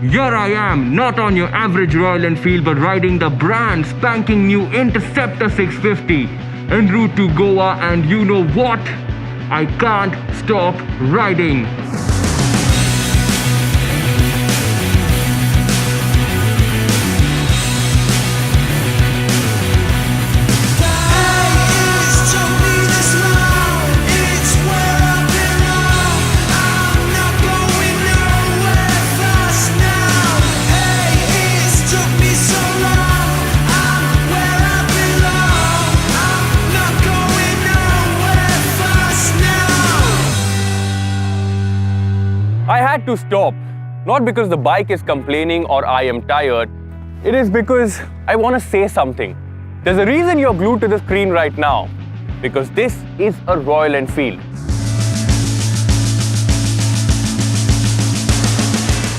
Here I am, not on your average Royal Enfield, but riding the brand spanking new Interceptor 650 en route to Goa, and you know what? I can't stop riding. I had to stop, not because the bike is complaining or I am tired. It is because I want to say something. There's a reason you're glued to the screen right now, because this is a Royal Enfield.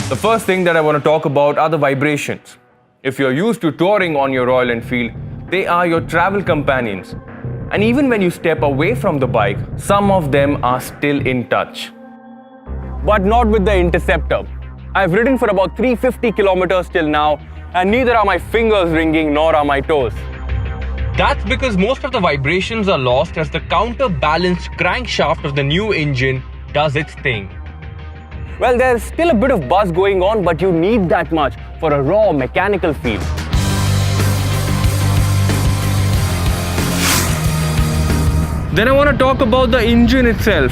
The first thing that I want to talk about are the vibrations. If you're used to touring on your Royal Enfield, they are your travel companions. And even when you step away from the bike, some of them are still in touch. But not with the Interceptor. I've ridden for about 350 kilometers till now, and neither are my fingers ringing nor are my toes. That's because most of the vibrations are lost as the counterbalanced crankshaft of the new engine does its thing. Well, there's still a bit of buzz going on, but you need that much for a raw mechanical feel. Then I want to talk about the engine itself.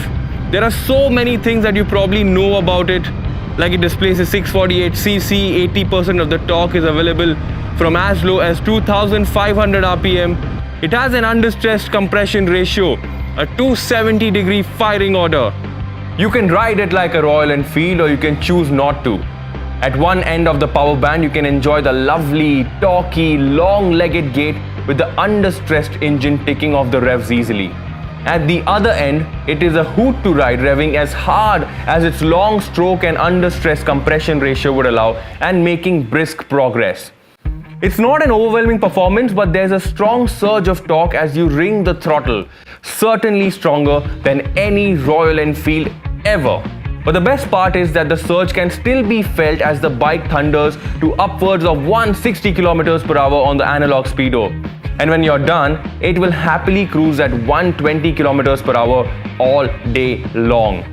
There are so many things that you probably know about it, like it displays a 648cc, 80% of the torque is available from as low as 2500 RPM. It has an under-stressed compression ratio, a 270-degree firing order. You can ride it like a Royal Enfield or you can choose not to. At one end of the power band, you can enjoy the lovely, torquey, long-legged gate with the under-stressed engine taking off the revs easily. At the other end, it is a hoot to ride, revving as hard as its long stroke and under-stress compression ratio would allow and making brisk progress. It's not an overwhelming performance, but there's a strong surge of torque as you ring the throttle, certainly stronger than any Royal Enfield ever. But the best part is that the surge can still be felt as the bike thunders to upwards of 160 km per hour on the analog speedo. And when you're done, it will happily cruise at 120 km per hour all day long.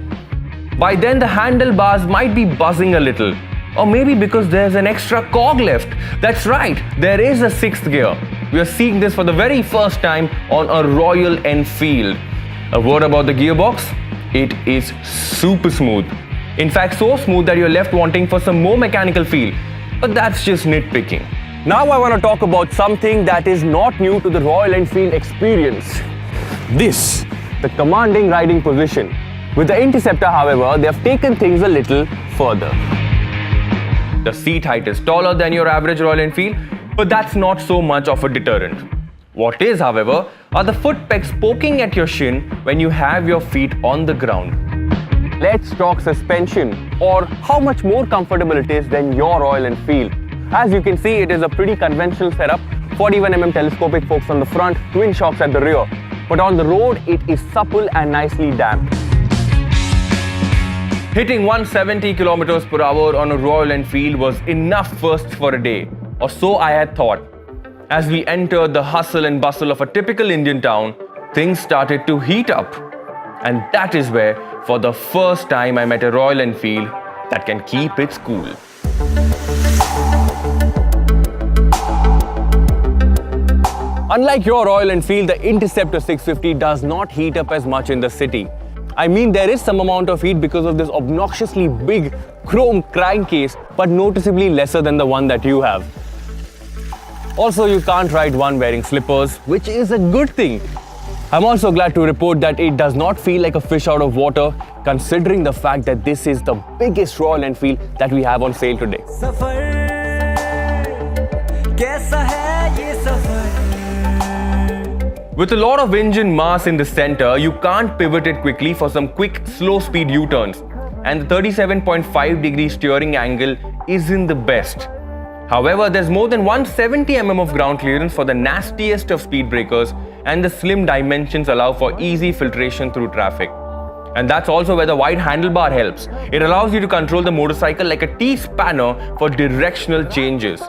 By then, the handlebars might be buzzing a little, or maybe because there's an extra cog left. That's right, there is a sixth gear. We are seeing this for the very first time on a Royal Enfield. A word about the gearbox? It is super smooth. In fact, so smooth that you're left wanting for some more mechanical feel. But that's just nitpicking. Now I want to talk about something that is not new to the Royal Enfield experience. This, the commanding riding position. With the Interceptor, however, they have taken things a little further. The seat height is taller than your average Royal Enfield, but that's not so much of a deterrent. What is, however, are the foot pegs poking at your shin when you have your feet on the ground. Let's talk suspension, or how much more comfortable it is than your Royal Enfield. As you can see, it is a pretty conventional setup, 41mm telescopic forks on the front, twin shocks at the rear. But on the road, it is supple and nicely damped. Hitting 170 km per hour on a Royal Enfield was enough first for a day, or so I had thought. As we entered the hustle and bustle of a typical Indian town, things started to heat up. And that is where, for the first time, I met a Royal Enfield that can keep its cool. Unlike your Royal Enfield, the Interceptor 650 does not heat up as much in the city. I mean, there is some amount of heat because of this obnoxiously big chrome crankcase, but noticeably lesser than the one that you have. Also, you can't ride one wearing slippers, which is a good thing. I'm also glad to report that it does not feel like a fish out of water, considering the fact that this is the biggest Royal Enfield that we have on sale today. With a lot of engine mass in the center, you can't pivot it quickly for some quick, slow-speed U-turns. And the 37.5-degree steering angle isn't the best. However, there's more than 170 mm of ground clearance for the nastiest of speed breakers, and the slim dimensions allow for easy filtration through traffic. And that's also where the wide handlebar helps. It allows you to control the motorcycle like a T-spanner for directional changes.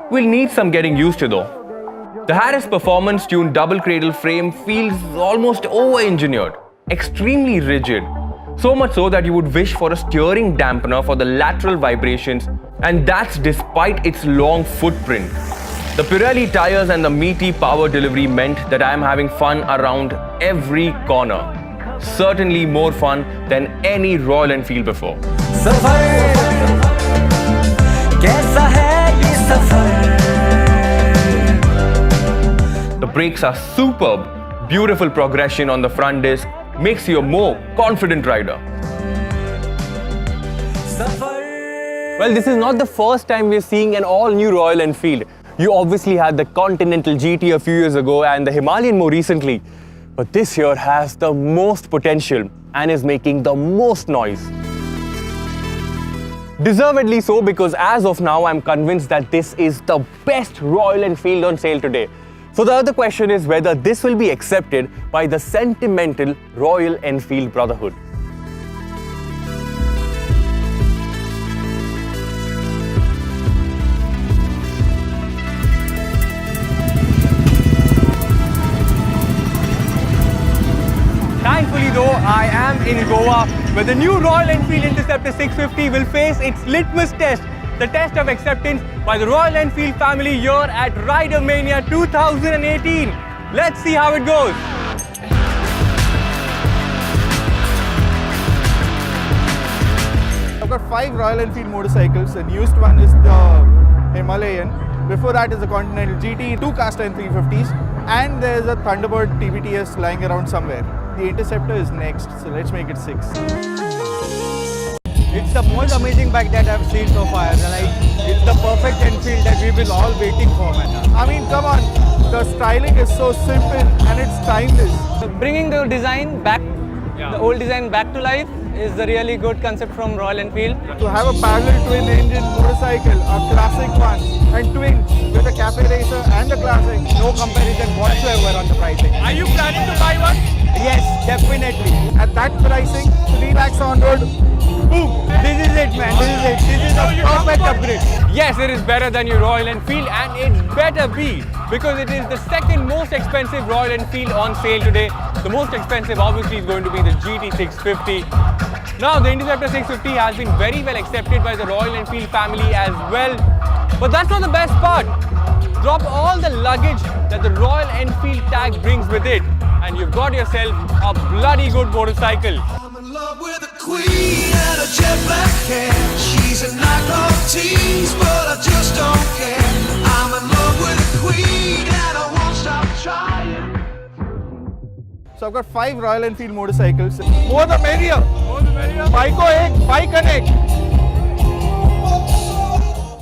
We'll need some getting used to though. The Harris performance-tuned double cradle frame feels almost over-engineered, extremely rigid. So much so that you would wish for a steering dampener for the lateral vibrations, and that's despite its long footprint. The Pirelli tires and the meaty power delivery meant that I am having fun around every corner. Certainly more fun than any Royal Enfield before. The brakes are superb. Beautiful progression on the front disc makes you a more confident rider. Well, this is not the first time we're seeing an all-new Royal Enfield. You obviously had the Continental GT a few years ago and the Himalayan more recently. But this here has the most potential and is making the most noise. Deservedly so, because as of now, I'm convinced that this is the best Royal Enfield on sale today. So the other question is whether this will be accepted by the sentimental Royal Enfield Brotherhood. Thankfully though, I am in Goa, where the new Royal Enfield Interceptor 650 will face its litmus test, the test of acceptance by the Royal Enfield family here at Rider Mania 2018. Let's see how it goes. I've got 5 Royal Enfield motorcycles. The newest one is the Himalayan. Before that is the Continental GT, 2 cast iron 350s, and there's a Thunderbird TBTS lying around somewhere. The Interceptor is next, so let's make it 6. It's the most amazing bike that I've seen so far. Like, it's the perfect Enfield that we've been all waiting for, man. I mean, come on, the styling is so simple and it's timeless. Bringing the design back, the old design back to life is a really good concept from Royal Enfield. To have a parallel twin engine motorcycle, a classic one, and twin with a cafe racer and a classic, No comparison whatsoever on the pricing. Are you planning to buy one? Yes, definitely. at that pricing, 3 lakhs on road, boom. This is it, man. This is it. This is a perfect upgrade. Yes, it is better than your Royal Enfield, and it better be, because it is the second most expensive Royal Enfield on sale today. The most expensive obviously is going to be the GT650. Now, the Interceptor 650 has been very well accepted by the Royal Enfield family as well. But that's not the best part. Drop all the luggage that the Royal Enfield tag brings with it, and you've got yourself a bloody good motorcycle. I'm in love with a queen and a jet black hair. She's a knockoff tease, but I just don't care. I'm in love with a queen and I won't stop trying. So I've got 5 Royal Enfield motorcycles. More the merrier. Bike ko ek, bike connect.